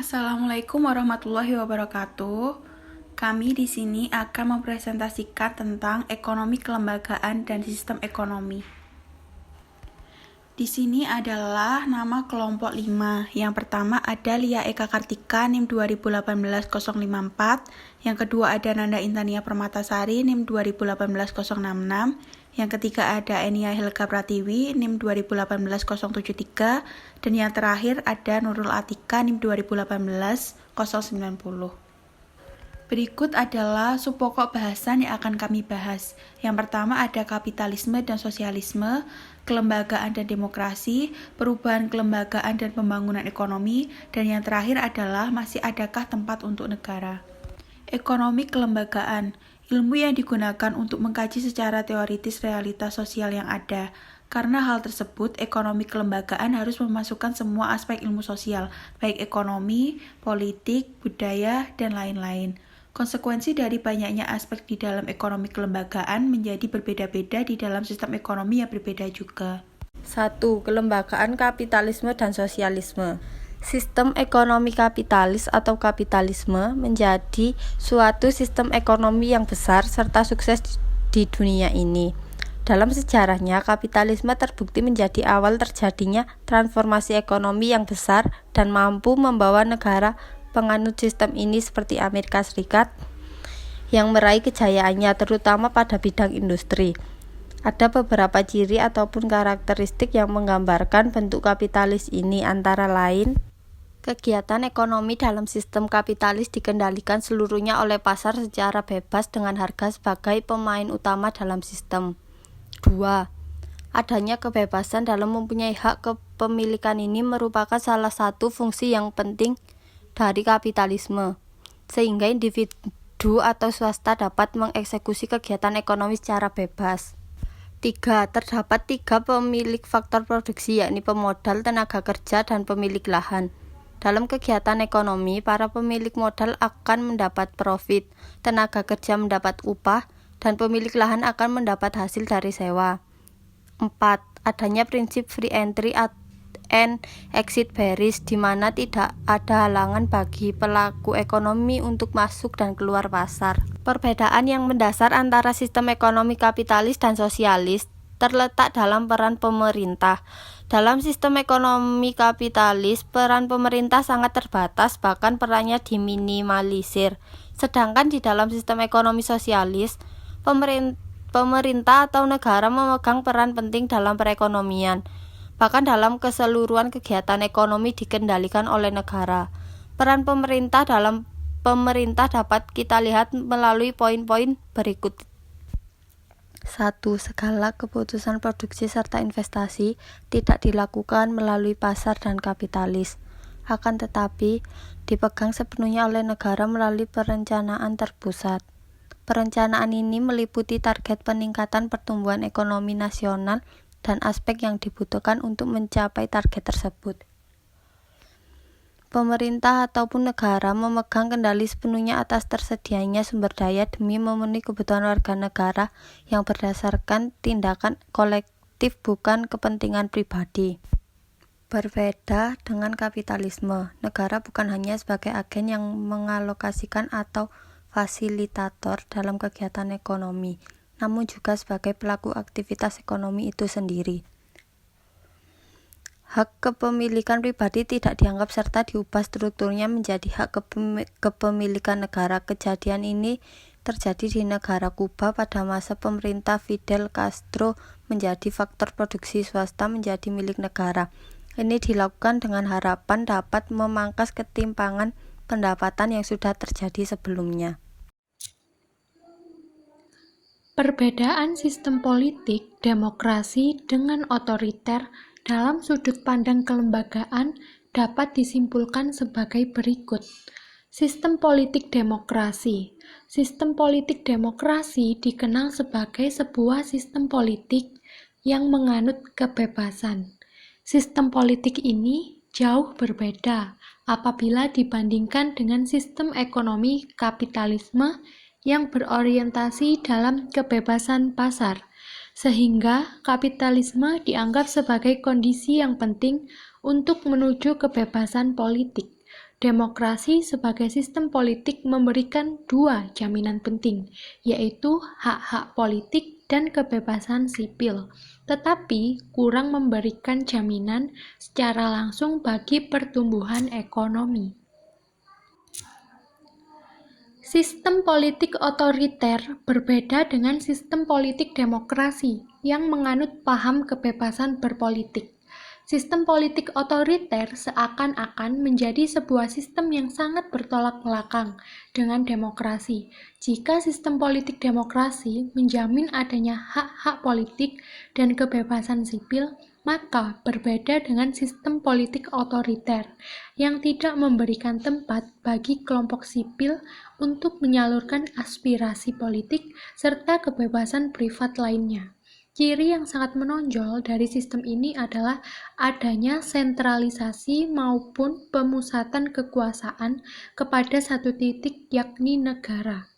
Assalamualaikum warahmatullahi wabarakatuh. Kami di sini akan mempresentasikan tentang ekonomi kelembagaan dan sistem ekonomi. Di sini adalah nama kelompok 5. Yang pertama ada Lia Eka Kartika NIM 2018-054. Yang kedua ada Nanda Intania Permatasari NIM 2018-066. Yang ketiga ada Enia Helga Pratiwi NIM 2018-073. Dan yang terakhir ada Nurul Atika NIM 2018-090. Berikut adalah subpokok bahasan yang akan kami bahas. Yang pertama ada kapitalisme dan sosialisme, kelembagaan dan demokrasi, perubahan kelembagaan dan pembangunan ekonomi, dan yang terakhir adalah masih adakah tempat untuk negara. Ekonomi kelembagaan, ilmu yang digunakan untuk mengkaji secara teoritis realitas sosial yang ada. Karena hal tersebut, ekonomi kelembagaan harus memasukkan semua aspek ilmu sosial, baik ekonomi, politik, budaya, dan lain-lain. Konsekuensi dari banyaknya aspek di dalam ekonomi kelembagaan menjadi berbeda-beda di dalam sistem ekonomi yang berbeda juga. 1. Kelembagaan kapitalisme dan sosialisme. Sistem ekonomi kapitalis atau kapitalisme menjadi suatu sistem ekonomi yang besar serta sukses di dunia ini. Dalam sejarahnya, kapitalisme terbukti menjadi awal terjadinya transformasi ekonomi yang besar dan mampu membawa negara penganut sistem ini seperti Amerika Serikat yang meraih kejayaannya terutama pada bidang industri. Ada beberapa ciri ataupun karakteristik yang menggambarkan bentuk kapitalis ini, antara lain kegiatan ekonomi dalam sistem kapitalis dikendalikan seluruhnya oleh pasar secara bebas dengan harga sebagai pemain utama dalam sistem. 2. Adanya kebebasan dalam mempunyai hak kepemilikan ini merupakan salah satu fungsi yang penting dari kapitalisme, sehingga individu atau swasta dapat mengeksekusi kegiatan ekonomi secara bebas. 3. Terdapat 3 pemilik faktor produksi, yakni pemodal, tenaga kerja, dan pemilik lahan. Dalam kegiatan ekonomi, para pemilik modal akan mendapat profit, tenaga kerja mendapat upah, dan pemilik lahan akan mendapat hasil dari sewa. 4. Adanya prinsip free entry and exit barriers, di mana tidak ada halangan bagi pelaku ekonomi untuk masuk dan keluar pasar. Perbedaan yang mendasar antara sistem ekonomi kapitalis dan sosialis terletak dalam peran pemerintah. Dalam sistem ekonomi kapitalis, peran pemerintah sangat terbatas, bahkan perannya diminimalisir. Sedangkan di dalam sistem ekonomi sosialis, pemerintah atau negara memegang peran penting dalam perekonomian. Bahkan dalam keseluruhan kegiatan ekonomi dikendalikan oleh negara. Peran pemerintah dalam pemerintah dapat kita lihat melalui poin-poin berikut. 1. Segala keputusan produksi serta investasi tidak dilakukan melalui pasar dan kapitalis, akan tetapi dipegang sepenuhnya oleh negara melalui perencanaan terpusat. Perencanaan ini meliputi target peningkatan pertumbuhan ekonomi nasional dan aspek yang dibutuhkan untuk mencapai target tersebut. Pemerintah ataupun negara memegang kendali sepenuhnya atas tersedianya sumber daya demi memenuhi kebutuhan warga negara yang berdasarkan tindakan kolektif, bukan kepentingan pribadi. Berbeda dengan kapitalisme, negara bukan hanya sebagai agen yang mengalokasikan atau fasilitator dalam kegiatan ekonomi, namun juga sebagai pelaku aktivitas ekonomi itu sendiri. Hak kepemilikan pribadi tidak dianggap serta diubah strukturnya menjadi hak kepemilikan negara. Kejadian ini terjadi di negara Kuba pada masa pemerintah Fidel Castro, menjadi faktor produksi swasta menjadi milik negara. Ini dilakukan dengan harapan dapat memangkas ketimpangan pendapatan yang sudah terjadi sebelumnya. Perbedaan sistem politik demokrasi dengan otoriter dalam sudut pandang kelembagaan dapat disimpulkan sebagai berikut. Sistem politik demokrasi. Sistem politik demokrasi dikenal sebagai sebuah sistem politik yang menganut kebebasan. Sistem politik ini jauh berbeda apabila dibandingkan dengan sistem ekonomi kapitalisme yang berorientasi dalam kebebasan pasar, sehingga kapitalisme dianggap sebagai kondisi yang penting untuk menuju kebebasan politik. demokrasi sebagai sistem politik memberikan dua jaminan penting, yaitu hak-hak politik dan kebebasan sipil, tetapi kurang memberikan jaminan secara langsung bagi pertumbuhan ekonomi. Sistem politik otoriter berbeda dengan sistem politik demokrasi yang menganut paham kebebasan berpolitik. Sistem politik otoriter seakan-akan menjadi sebuah sistem yang sangat bertolak belakang dengan demokrasi. Jika sistem politik demokrasi menjamin adanya hak-hak politik dan kebebasan sipil, maka berbeda dengan sistem politik otoriter yang tidak memberikan tempat bagi kelompok sipil untuk menyalurkan aspirasi politik serta kebebasan privat lainnya. Ciri yang sangat menonjol dari sistem ini adalah adanya sentralisasi maupun pemusatan kekuasaan kepada satu titik, yakni negara.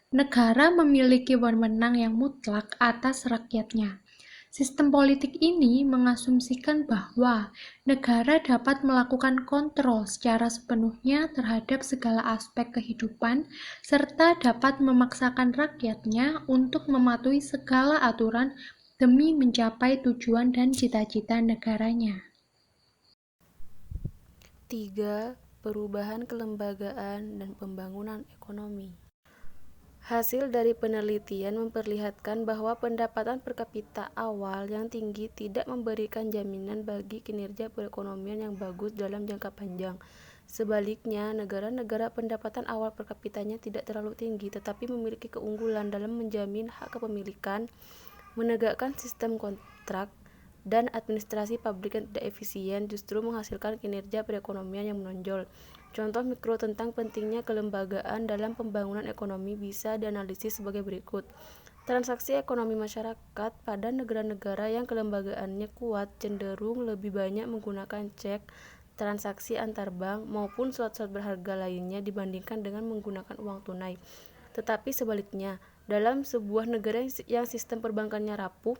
Negara memiliki wewenang yang mutlak atas rakyatnya. Sistem politik ini mengasumsikan bahwa negara dapat melakukan kontrol secara sepenuhnya terhadap segala aspek kehidupan, serta dapat memaksakan rakyatnya untuk mematuhi segala aturan demi mencapai tujuan dan cita-cita negaranya. 3. Perubahan kelembagaan dan pembangunan ekonomi. Hasil dari penelitian memperlihatkan bahwa pendapatan per kapita awal yang tinggi tidak memberikan jaminan bagi kinerja perekonomian yang bagus dalam jangka panjang. Sebaliknya, negara-negara pendapatan awal per kapitanya tidak terlalu tinggi tetapi memiliki keunggulan dalam menjamin hak kepemilikan, menegakkan sistem kontrak, dan administrasi publik yang tidak efisien justru menghasilkan kinerja perekonomian yang menonjol. Contoh mikro tentang pentingnya kelembagaan dalam pembangunan ekonomi bisa dianalisis sebagai berikut. Transaksi ekonomi masyarakat pada negara-negara yang kelembagaannya kuat cenderung lebih banyak menggunakan cek, transaksi antar bank, maupun surat-surat berharga lainnya dibandingkan dengan menggunakan uang tunai. Tetapi sebaliknya, dalam sebuah negara yang sistem perbankannya rapuh,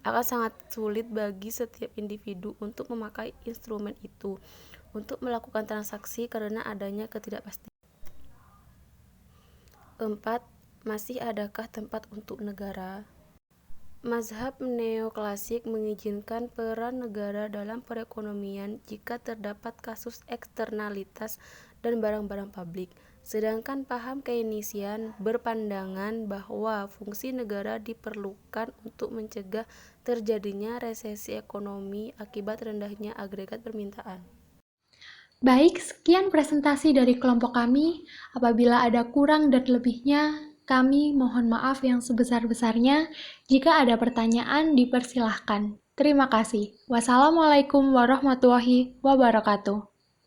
akan sangat sulit bagi setiap individu untuk memakai instrumen itu untuk melakukan transaksi karena adanya ketidakpastian. 4. Masih adakah tempat untuk negara? Mazhab neoklasik mengizinkan peran negara dalam perekonomian jika terdapat kasus eksternalitas dan barang-barang publik. Sedangkan paham Keynesian berpandangan bahwa fungsi negara diperlukan untuk mencegah terjadinya resesi ekonomi akibat rendahnya agregat permintaan. Baik, sekian presentasi dari kelompok kami. Apabila ada kurang dan lebihnya, kami mohon maaf yang sebesar-besarnya. Jika ada pertanyaan, dipersilahkan. Terima kasih. Wassalamualaikum warahmatullahi wabarakatuh.